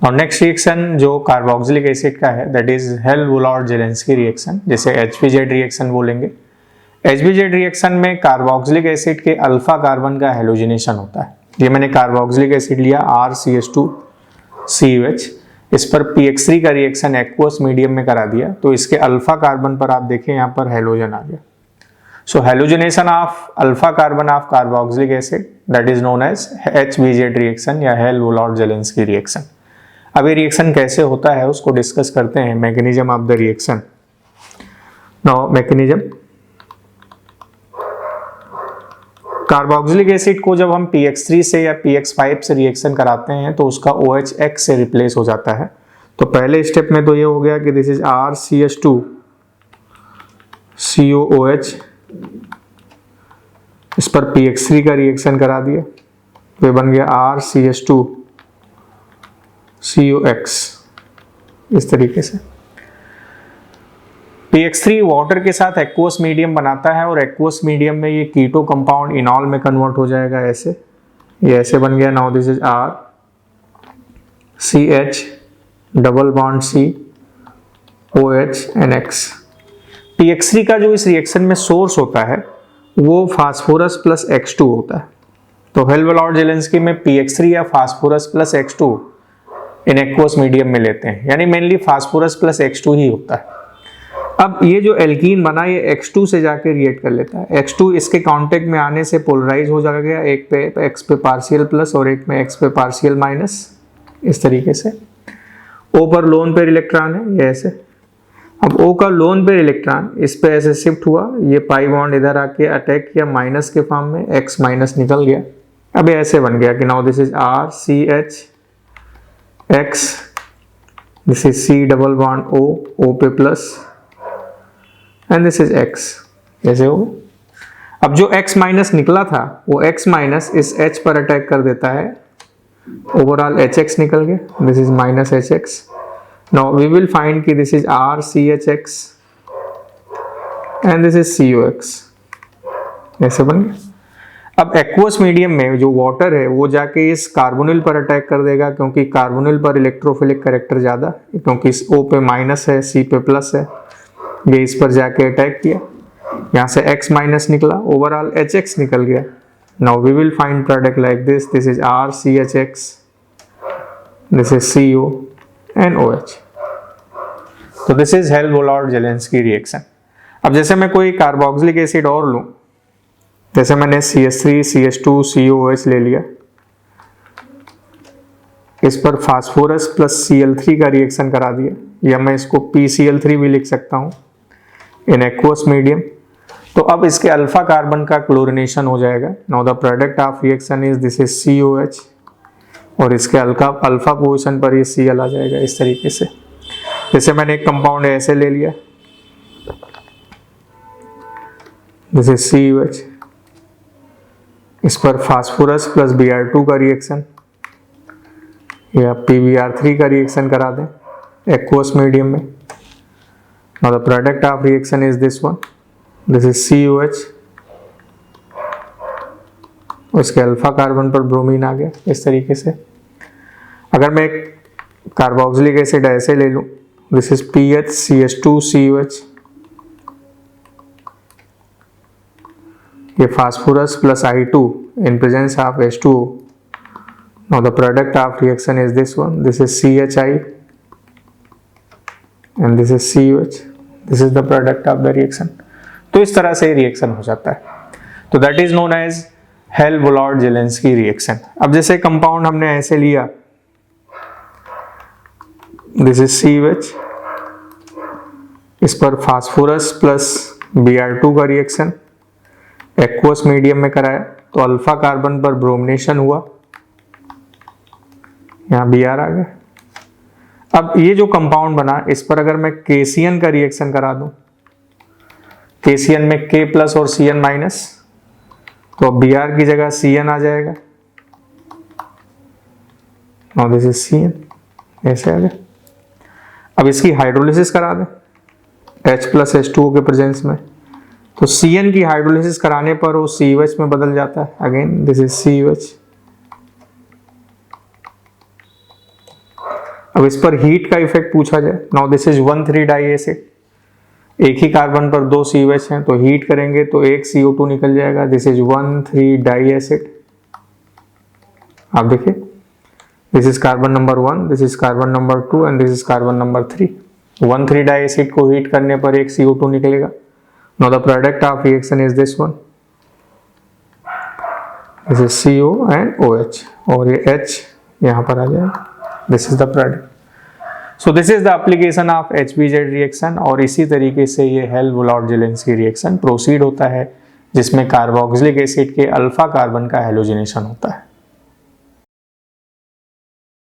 और next reaction जो carboxylic acid का है दैट इज हेल-वुलार्ड-जेलेंस्की रिएक्शन, जिसे HBZ रिएक्शन बोलेंगे। HBZ रिएक्शन में कार्बोक्सिलिक एसिड के अल्फा कार्बन का हेलोजिनेशन होता है। ये मैंने कार्बोक्सिलिक एसिड लिया RCH2COH, इस पर PX3 का रिएक्शन एक्वस मीडियम में करा दिया, तो इसके अल्फा कार्बन पर आप देखें यहाँ पर हेलोजन आ गया। So halogenation of alpha carbon of carboxylic acid that is known as HBZ reaction या हेल-वुलार्ड-जेलेंस्की रिएक्शन। अब ये रिएक्शन कैसे होता है उसको डिस्कस करते हैं, mechanism of the reaction. Now mechanism, carboxylic acid को जब हम PX3 से या PX5 से रिएक्शन कराते हैं तो उसका OHX से रिप्लेस हो जाता है। तो पहले स्टेप में तो ये हो गया कि दिस इज RCH2COOH, इस पर PX3 का रिएक्शन करा दिया तो बन गया RCH2COX। इस तरीके से PX3 वाटर के साथ एक्वस मीडियम बनाता है और एक्वस मीडियम में ये कीटो कंपाउंड इनॉल में कन्वर्ट हो जाएगा ऐसे, ये ऐसे बन गया। Now this is RCH double bond COH NX। PX3 का जो इस रिएक्शन में सोर्स होता है वो फास्फोरस प्लस X2 होता है। तो हेल-वुलार्ड-जेलेंस्की में PX3 या phosphorus plus X2 in aqueous medium में लेते हैं, यानी मेनली फास्फोरस प्लस X2 ही होता है। अब ये जो एल्कीन बना ये X2 से जाके रिएक्ट कर लेता है। X2 इसके कांटेक्ट में आने से पोलराइज हो जाएगा, एक पे X पे पार्शियल प्लस और एक में X पे पार्शियल माइनस, इस तरीके से। O पर लोन पेयर इलेक्ट्रॉन है ये ऐसे। अब O का लोन पेयर इलेक्ट्रॉन इस पे ऐसे शिफ्ट हुआ, ये पाई बॉन्ड इधर आके अटैक किया माइनस के फॉर्म में, X माइनस निकल गया। अब ऐसे बन गया कि now this is RCHX, this is C double bond O पे plus and this is X, ऐसे हो। अब जो X माइनस निकला था वो X माइनस इस H पर अटैक कर देता है, ओवरऑल HX निकल गया, this is minus HX। Now we will find कि this is RCHX and this is COX, ऐसे बन गया। अब एक्वस मीडियम में जो वाटर है वो जाके इस कार्बोनिल पर अटैक कर देगा, क्योंकि कार्बोनिल पर इलेक्ट्रोफिलिक कैरेक्टर ज्यादा, क्योंकि इस O पे माइनस है C पे प्लस है, ये इस पर जाके अटैक किया, यहाँ से X माइनस निकला, ओवरऑल HX निकल गया। Now we will find product like this, this is RCHX, this is CO and OH। तो दिस इज हेल-वुलार्ड-जेलेंस्की रिएक्शन। अब जैसे मैं कोई कार्बोक्सिलिक एसिड और लूं, जैसे मैंने CH3 CH2 COOH ले लिया, इस पर फास्फोरस प्लस Cl3 का रिएक्शन करा दिया, या मैं इसको PCl3 भी लिख सकता हूं इन एक्वस मीडियम। तो अब इसके अल्फा कार्बन का क्लोरिनेशन हो जाएगा। Now the product of reaction is this is COH, और इसके अल्फा पोजीशन पर ये Cl आ जाएगा इस तरीके से। जैसे मैंने एक कंपाउंड ऐसे ले लिया, दिस इज COH, इस पर फास्फोरस प्लस Br2 का रिएक्शन या PBr3 का रिएक्शन करा दें एक्वस मीडियम में। Now the product of reaction is this one, this is COH, उसके अल्फा कार्बन पर ब्रोमीन आ गया इस तरीके से। अगर मैं एक कार्बोक्सिलिक एसिड ऐसे ले लूं, दिस इज PHCH2COH, ये phosphorus plus I2 in presence of H2O। Now the product of reaction is this one, this is CHI and this is COH, this is the product of the reaction। तो इस तरह से reaction हो जाता है। तो that is known as Hell Volhard Zelinsky reaction. अब जैसे कंपाउंड हमने ऐसे लिया, दिस इज COH, इस पर फास्फोरस प्लस Br2 का रिएक्शन एक्वस मीडियम में कराया, तो अल्फा कार्बन पर ब्रोमिनेशन हुआ, यहाँ Br आ गया। अब ये जो कंपाउंड बना, इस पर अगर मैं KCN का रिएक्शन करा दूं, KCN में K प्लस और Cn माइनस, तो अब Br की जगह Cn आ जाएगा। नाउ दिस इज Cn, ऐसे आ गया। अब इसकी हाइड्रोलिसिस करा दें H प्लस H2O के प्रेजेंस में, तो Cn की हाइड्रोलिसिस कराने पर वो COH में बदल जाता है। Again this is COH। अब इस पर हीट का इफेक्ट पूछा जाए, now this is 1,3 diacid, एक ही कार्बन पर 2 COH हैं, तो हीट करेंगे तो एक CO2 निकल जाएगा, दिस इज 1,3 डाई एसिड। आप देखिए, this is carbon number 1, this is carbon number 2 and this is carbon number 3। 1,3 diacid को हीट करने पर एक CO2 निकलेगा। Now the product of reaction is this one, this is CO and OH, और ये H यहाँ पर आ जाएगा, this is the product. So this is the application of HBZ reaction, और इसी तरीके से ये हेल्व-वुलार्ड-जेलेंस्की रिएक्शन प्रोसीड होता है, जिसमें कार्बोक्सिलिक एसिड के अल्फा कार्बन का हेलोजिनेशन होता है।